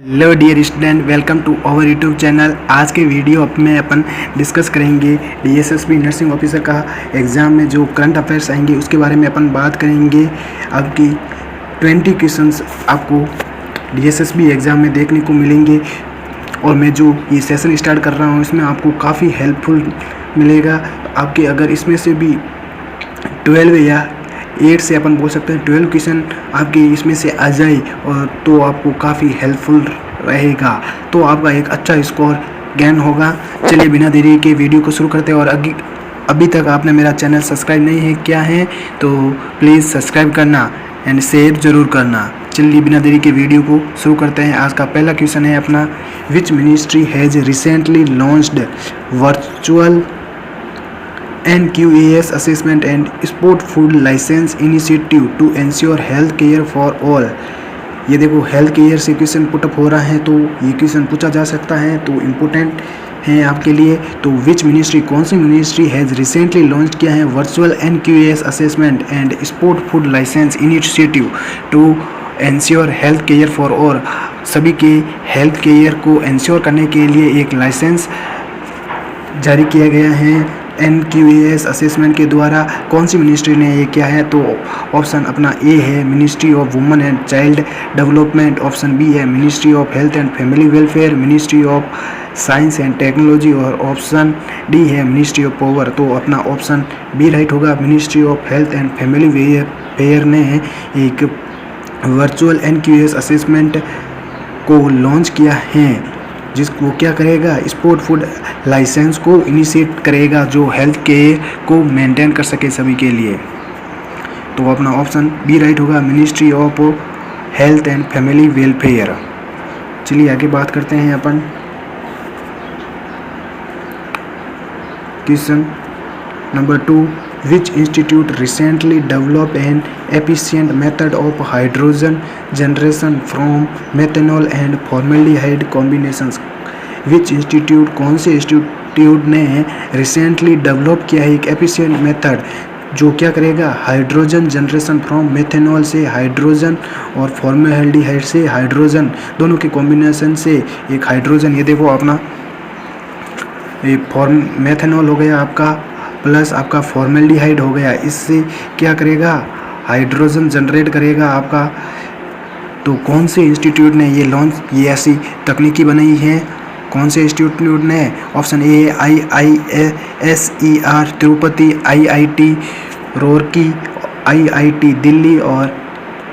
Hello dear student, welcome to our YouTube channel. आज के video में अपन डिस्कस करेंगे डीएसएसबी नर्सिंग ऑफिसर का एग्ज़ाम में जो करंट अफेयर्स आएंगे उसके बारे में अपन बात करेंगे। आपकी 20 क्वेश्चंस आपको डीएसएसबी एग्ज़ाम में देखने को मिलेंगे और मैं जो ये सेशन स्टार्ट कर रहा हूँ इसमें आपको काफ़ी हेल्पफुल मिलेगा। आपके अगर इसमें से भी 12 या 8 से अपन बोल सकते हैं 12 क्वेश्चन आपके इसमें से आ जाए और तो आपको काफ़ी हेल्पफुल रहेगा, तो आपका एक अच्छा स्कोर गेन होगा। चलिए बिना देरी के वीडियो को शुरू करते हैं। और अभी तक आपने मेरा चैनल सब्सक्राइब नहीं है किया है तो प्लीज़ सब्सक्राइब करना एंड शेयर ज़रूर करना। चलिए बिना देरी के वीडियो को शुरू करते हैं। आज का पहला क्वेश्चन है अपना, which ministry has recently launched virtual NQAS assessment and sport food license initiative to ensure health care for all। ये देखो हेल्थ केयर से क्वेश्चन पुटअप हो रहा है तो ये क्वेश्चन पूछा जा सकता है, तो इम्पोर्टेंट है आपके लिए। तो विच मिनिस्ट्री, कौन सी मिनिस्ट्री हैज़ रिसेंटली लॉन्च किया है virtual NQAS assessment and sport food licence initiative to ensure health care for all. सभी के हेल्थ केयर को एंश्योर करने के लिए एक लाइसेंस जारी किया गया है NQAS असेसमेंट के द्वारा। कौन सी मिनिस्ट्री ने ये किया है? तो ऑप्शन अपना ए है ministry of women and child development, option B है ministry of health and family welfare, ministry of science and technology, और ऑप्शन डी है मिनिस्ट्री ऑफ पावर। तो अपना ऑप्शन बी राइट होगा। Ministry of health and family welfare ने एक virtual NQAS assessment को launch किया है जिसको क्या करेगा, स्पोर्ट फूड लाइसेंस को इनिशिएट करेगा जो हेल्थ केयर को मेंटेन कर सके सभी के लिए। तो अपना ऑप्शन बी राइट होगा, ministry of health and family welfare. चलिए आगे बात करते हैं अपन। Question number 2, which institute recently developed an efficient method of hydrogen generation from methanol and formaldehyde combinations। which institute, कौन से इंस्टीट्यूट ने रिसेंटली डेवलप किया है एक एफिशिएंट मेथड जो क्या करेगा, हाइड्रोजन जनरेशन फ्रॉम मेथेनॉल से हाइड्रोजन और फॉर्मेल्डिहाइड से हाइड्रोजन दोनों के कॉम्बिनेशन से एक हाइड्रोजन। ये देखो अपना मेथेनॉल हो गया आपका प्लस आपका फॉर्मेल्डिहाइड हो गया, इससे क्या करेगा, हाइड्रोजन जनरेट करेगा आपका। तो कौन से इंस्टीट्यूट ने ये लॉन्च, ये ऐसी तकनीकी बनाई है, कौन से इंस्टीट्यूट ने? Option A IISER Tirupati, IIT Roorkee, IIT Delhi और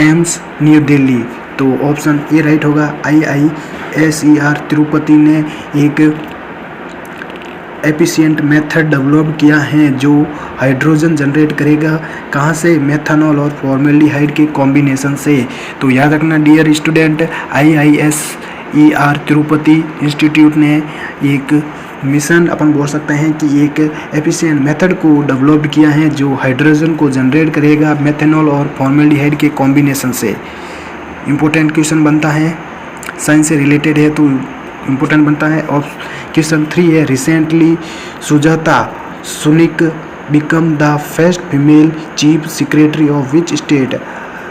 एम्स न्यू दिल्ली। तो ऑप्शन ए राइट होगा। IISER तिरुपति ने एक एफिशिएंट मेथड डेवलप किया है जो हाइड्रोजन जनरेट करेगा, कहाँ से, मेथनॉल और फॉर्मेल्डिहाइड के कॉम्बिनेशन से। तो याद रखना dear student, IISER Tirupati institute ने एक मिशन अपन बोल सकते हैं कि एक एफिशिएंट मेथड को डेवलप किया है जो हाइड्रोजन को जनरेट करेगा मेथनॉल और फॉर्मेल्डिहाइड के कॉम्बिनेशन से। इम्पोर्टेंट क्वेश्चन बनता है, साइंस से रिलेटेड है तो इम्पोर्टेंट बनता है। और क्वेश्चन 3 है, recently Sujata Sunik become the first female chief secretary of which state.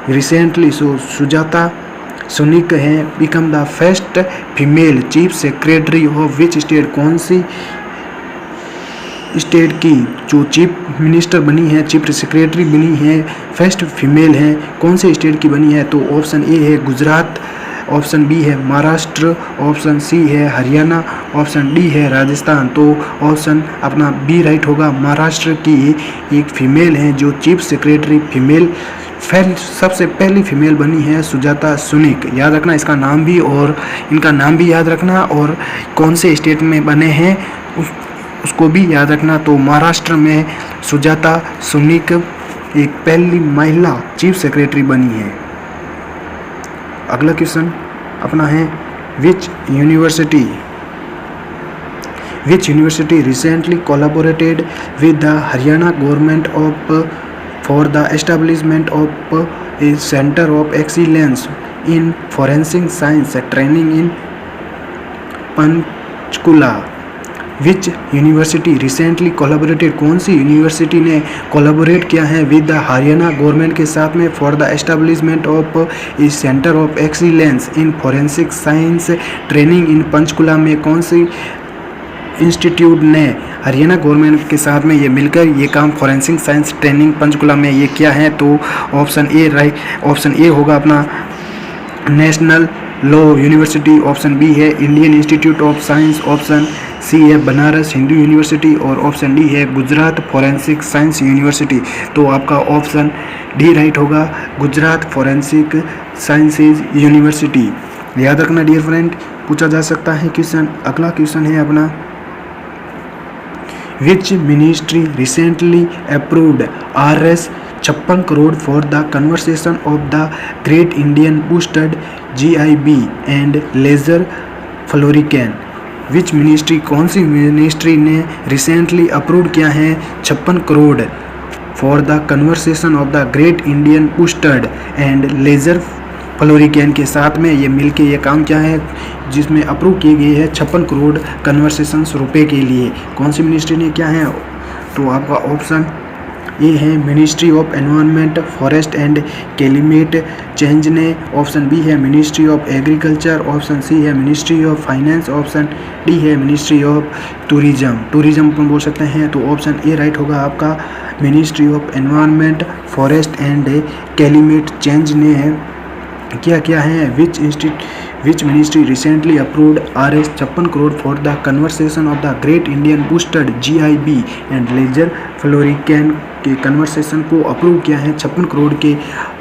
Recently Sujata Sunik है become the first female chief secretary of which state, कौन सी स्टेट की जो चीफ मिनिस्टर बनी है, चीफ सेक्रेटरी बनी है, फर्स्ट फीमेल है, कौन से स्टेट की बनी है? तो ऑप्शन ए है गुजरात, ऑप्शन बी है महाराष्ट्र, ऑप्शन सी है हरियाणा, ऑप्शन डी है राजस्थान। तो ऑप्शन अपना बी राइट होगा। महाराष्ट्र की एक फीमेल है जो चीफ सेक्रेटरी फीमेल सबसे पहली फीमेल बनी है सुजाता सुनिक। याद रखना इसका नाम भी और इनका नाम भी याद रखना, और कौन से स्टेट में बने हैं उसको भी याद रखना। तो महाराष्ट्र में सुजाता सुनिक एक पहली महिला चीफ सेक्रेटरी बनी है। अगला क्वेश्चन अपना है, which university recently collaborated with the Haryana government for the establishment of A centre of excellence in forensic science training in Panchkula. Which university recently collaborated, कौन सी यूनिवर्सिटी ने कोलैबोरेट किया है विद द हरियाणा गवर्नमेंट के साथ में for the establishment of A centre of excellence in forensic science training in Panchkula में कौन सी institute ने हरियाणा गवर्नमेंट के साथ में ये मिलकर ये काम फॉरेंसिक साइंस ट्रेनिंग पंचकुला में ये किया है? तो ऑप्शन ए होगा अपना national law university, option B है Indian institute of science, option C है बनारस हिंदू यूनिवर्सिटी और ऑप्शन डी है गुजरात फॉरेंसिक साइंस यूनिवर्सिटी। तो आपका ऑप्शन डी राइट होगा, गुजरात फॉरेंसिक साइंसेज यूनिवर्सिटी। याद रखना डियर फ्रेंड, पूछा जा सकता है क्वेश्चन। अगला क्वेश्चन है अपना, which ministry recently approved Rs 56 crore for the conversation of the great Indian bustard GIB and lesser florican. Which ministry, कौन सी मिनिस्ट्री ने रिसेंटली अप्रूव किया है 56 crore for the conversation of the great Indian bustard and lesser florican के साथ में ये मिलके ये काम क्या है जिसमें अप्रूव की गई है 56 करोड़ कन्वर्सेशंस रुपए के लिए? कौन सी मिनिस्ट्री ने क्या है? तो आपका ऑप्शन ए है ministry of environment forest and climate change ने, ऑप्शन बी है ministry of agriculture, option C है ministry of finance, option D है मिनिस्ट्री ऑफ टूरिज्म अपन बोल सकते हैं। तो ऑप्शन ए राइट होगा आपका, ministry of environment forest and climate change ने क्या है? Which ministry recently approved Rs 56 crore for the conversation of the great Indian bustard GIB and lesser florican के कन्वर्सेशन को अप्रूव किया है 56 करोड़ के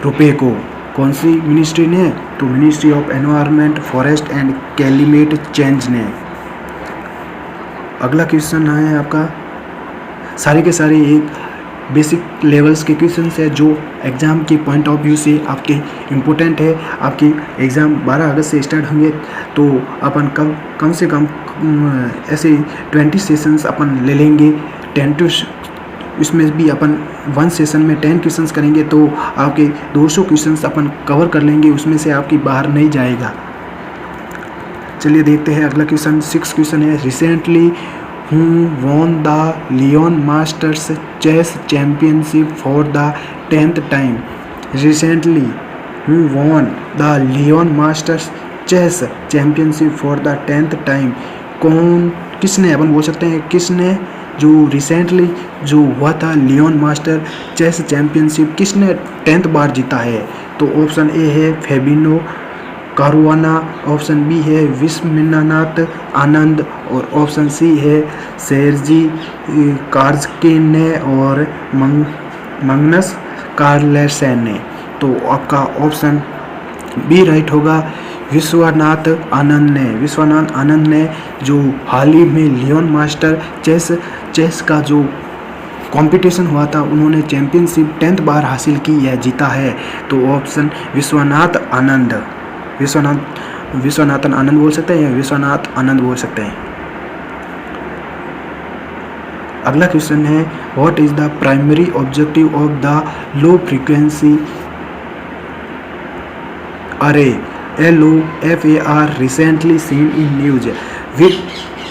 रुपए को? कौन सी मिनिस्ट्री ने? तो ministry of environment forest and climate change ने। अगला क्वेश्चन है आपका, सारे के सारे एक बेसिक लेवल्स के क्वेश्चन है जो एग्ज़ाम के पॉइंट ऑफ व्यू से आपके इम्पोर्टेंट है। आपके एग्ज़ाम 12 अगस्त से स्टार्ट होंगे तो अपन कम से कम ऐसे 20 सेशंस अपन ले लेंगे। 10 टू इसमें भी अपन 1 सेशन में 10 क्वेश्चंस करेंगे तो आपके 200 क्वेश्चंस अपन कवर कर लेंगे, उसमें से आपकी बाहर नहीं जाएगा। चलिए देखते हैं अगला क्वेश्चन। 6 क्वेश्चन है, recently who won the Lyon Masters Chess Championship for the 10th time? Recently, who won the Lyon Masters Chess Championship for the 10th time? किसने, अपन बोल सकते हैं किसने जो रिसेंटली जो हुआ था लियोन मास्टर चेस चैम्पियनशिप किसने 10th बार जीता है? तो ऑप्शन ए है फेबिनो कारुआना, ऑप्शन बी है विश्वनाथ आनंद और ऑप्शन सी है सेर्जी कार्जकिन ने और मैग्नस कार्लसन ने। तो आपका ऑप्शन बी राइट होगा, विश्वनाथ आनंद ने जो हाल ही में लियोन मास्टर चेस का जो कंपटीशन हुआ था उन्होंने चैम्पियनशिप 10th बार हासिल की है, जीता है। तो ऑप्शन विश्वनाथन आनंद बोल सकते हैं या विश्वनाथ आनंद बोल सकते हैं। अगला क्वेश्चन है, what is the primary objective of the low frequency अरे LOFAR recently seen in news?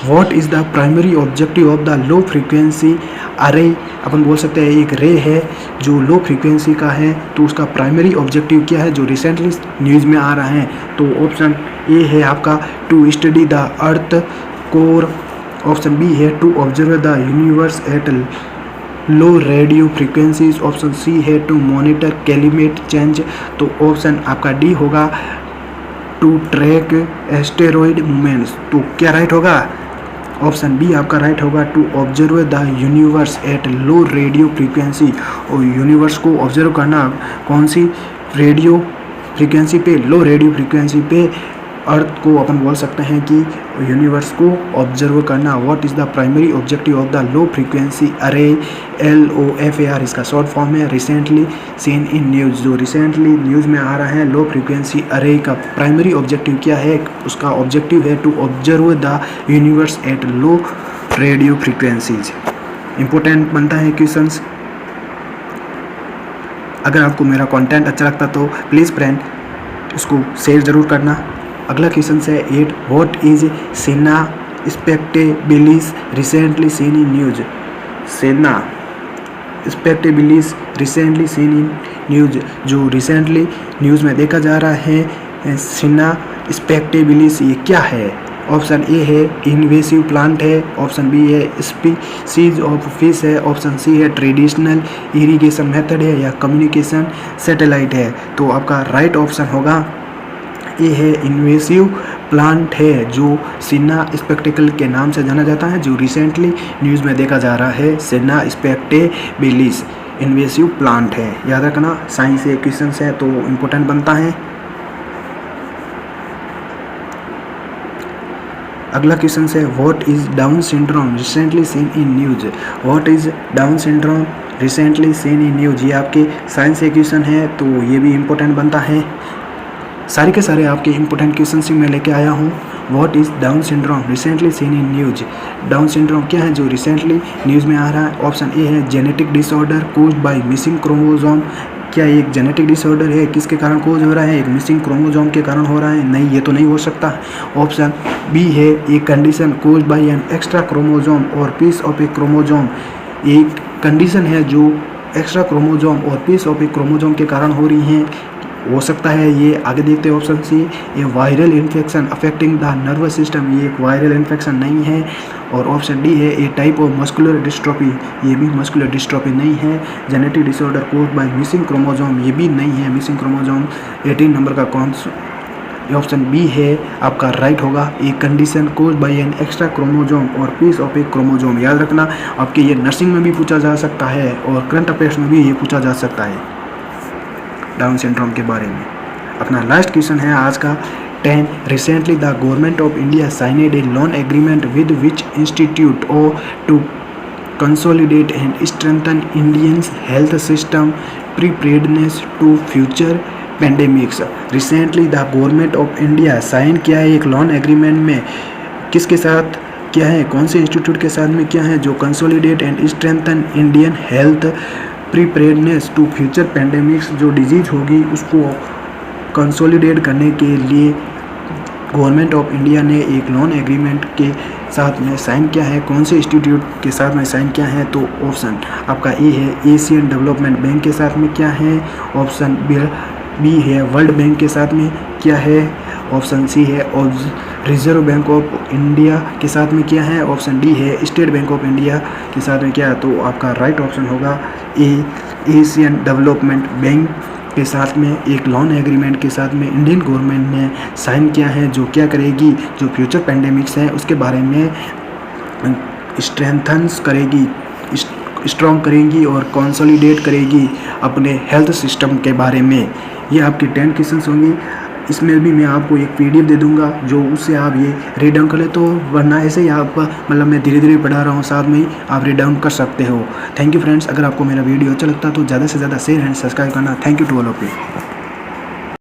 What is the primary objective of the low frequency array? अपन बोल सकते हैं एक रे है जो लो फ्रीक्वेंसी का है, तो उसका प्राइमरी ऑब्जेक्टिव क्या है जो रिसेंटली न्यूज़ में आ रहा है? तो ऑप्शन ए है आपका to study the earth core, option B है to observe the universe at low radio frequencies, option C है टू मॉनिटर क्लाइमेट चेंज। तो ऑप्शन आपका डी होगा टू ट्रैक एस्टेरॉयड मूवमेंट्स। तो क्या राइट होगा? ऑप्शन बी आपका राइट होगा, to observe the universe at low radio frequency. और यूनिवर्स को ऑब्जर्व करना कौन सी रेडियो फ्रीक्वेंसी पे? लो रेडियो फ्रीक्वेंसी पे अर्थ को अपन बोल सकते हैं कि यूनिवर्स को ऑब्जर्व करना। What is the primary objective of the low frequency अरे LOFAR इसका शॉर्ट फॉर्म है, रिसेंटली सीन इन न्यूज़। जो रिसेंटली न्यूज़ में आ रहा है लो फ्रीक्वेंसी अरे का प्राइमरी ऑब्जेक्टिव क्या है? उसका ऑब्जेक्टिव है to observe the universe at low radio frequencies. Important बनता है क्वेश्चंस। अगर आपको मेरा कंटेंट अच्छा लगता तो प्लीज़ फ्रेंड इसको शेयर ज़रूर करना। अगला क्वेश्चन है 8, what is spectabilis recently seen in news. Senna spectabilis recently seen in news, जो रिसेंटली न्यूज़ में देखा जा रहा है। सेना स्पेक्टेबिलिस ये क्या है? ऑप्शन ए है इन्वेसिव प्लांट है, ऑप्शन बी है स्पीसीज ऑफ फिश है, ऑप्शन सी है ट्रेडिशनल इरिगेशन मेथड है, या कम्युनिकेशन सैटेलाइट है। तो आपका राइट ऑप्शन होगा ए है इन्वेसिव प्लांट है, जो सिन्ना स्पेक्टेकल के नाम से जाना जाता है, जो रिसेंटली न्यूज़ में देखा जा रहा है। सिन्ना स्पेक्टेबिलिस इन्वेसिव प्लांट है, याद रखना। साइंस से क्वेश्चन है तो इम्पोर्टेंट बनता है। अगला क्वेश्चन है what is down syndrome recently seen in news. What is down syndrome recently seen in news, ये आपके साइंस से क्वेश्चन है तो ये भी इम्पोर्टेंट बनता है। सारे के सारे आपके इम्पोर्टेंट क्वेश्चन ही मैं लेके आया हूँ। What is down syndrome recently seen in news, down syndrome क्या है जो रिसेंटली न्यूज़ में आ रहा है। ऑप्शन ए है genetic disorder caused by missing chromosome. क्या एक जेनेटिक डिसऑर्डर है, किसके कारण कोज हो रहा है? एक मिसिंग क्रोमोसोम के कारण हो रहा है? नहीं, ये तो नहीं हो सकता। ऑप्शन बी है एक condition caused by an extra chromosome और पीस ऑफ ए क्रोमोसोम। एक कंडीशन है जो एक्स्ट्रा क्रोमोसोम और पीस ऑफ ए क्रोमोसोम के कारण हो रही है, हो सकता है ये। आगे देखते हैं ऑप्शन सी, ये viral infection affecting the nervous system, ये एक वायरल इन्फेक्शन नहीं है। और ऑप्शन डी है ए टाइप ऑफ मस्कुलर डिस्ट्रोफी, ये भी मस्कुलर डिस्ट्रोफी नहीं है। Genetic disorder caused by missing chromosome, ये भी नहीं है। मिसिंग क्रोमोसोम 18 नंबर का कौन सा? ऑप्शन बी है आपका राइट होगा, a condition caused by an extra chromosome और पीस ऑफ ए क्रोमोसोम। याद रखना, आपके ये नर्सिंग में भी पूछा जा सकता है और करंट अफेयर्स में भी ये पूछा जा सकता है डाउन सिंड्रोम के बारे में। अपना लास्ट क्वेश्चन है आज का 10 recently the government of India signed a loan agreement with which institute और to consolidate and strengthen Indians health system preparedness to future pandemics. Recently the government of India sign किया है एक loan agreement में, किसके साथ क्या है, कौन से इंस्टीट्यूट के साथ में क्या है, जो consolidate and strengthen Indian health preparedness to future pandemics, जो डिजीज होगी उसको कंसोलिडेट करने के लिए गवर्नमेंट ऑफ इंडिया ने एक लोन एग्रीमेंट के साथ में साइन किया है। कौन से इंस्टीट्यूट के साथ में साइन किया है? तो ऑप्शन आपका ए है एशियन डेवलपमेंट बैंक के साथ में क्या है, ऑप्शन बी है वर्ल्ड बैंक के साथ में क्या है, ऑप्शन सी है रिजर्व बैंक ऑफ इंडिया के साथ में क्या है, ऑप्शन डी है स्टेट बैंक ऑफ इंडिया के साथ में क्या है। तो आपका राइट ऑप्शन होगा ए एशियन डेवलपमेंट बैंक के साथ में एक लोन एग्रीमेंट के साथ में इंडियन गवर्नमेंट ने साइन किया है, जो क्या करेगी, जो फ्यूचर पेंडेमिक्स है उसके बारे में स्ट्रेंथन्स करेगी, स्ट्रॉन्ग करेगी और कंसोलिडेट करेगी अपने हेल्थ सिस्टम के बारे में। ये आपके 10 क्वेश्चंस होंगे। इसमें भी मैं आपको एक PDF दे दूंगा, जो उससे आप ये रीड डाउन कर ले, तो वरना ऐसे ही आप मतलब मैं धीरे धीरे पढ़ा रहा हूँ, साथ में ही आप रीड डाउन कर सकते हो। थैंक यू फ्रेंड्स, अगर आपको मेरा वीडियो अच्छा लगता है तो ज़्यादा से ज़्यादा शेयर एंड सब्सक्राइब करना। Thank you to all of you.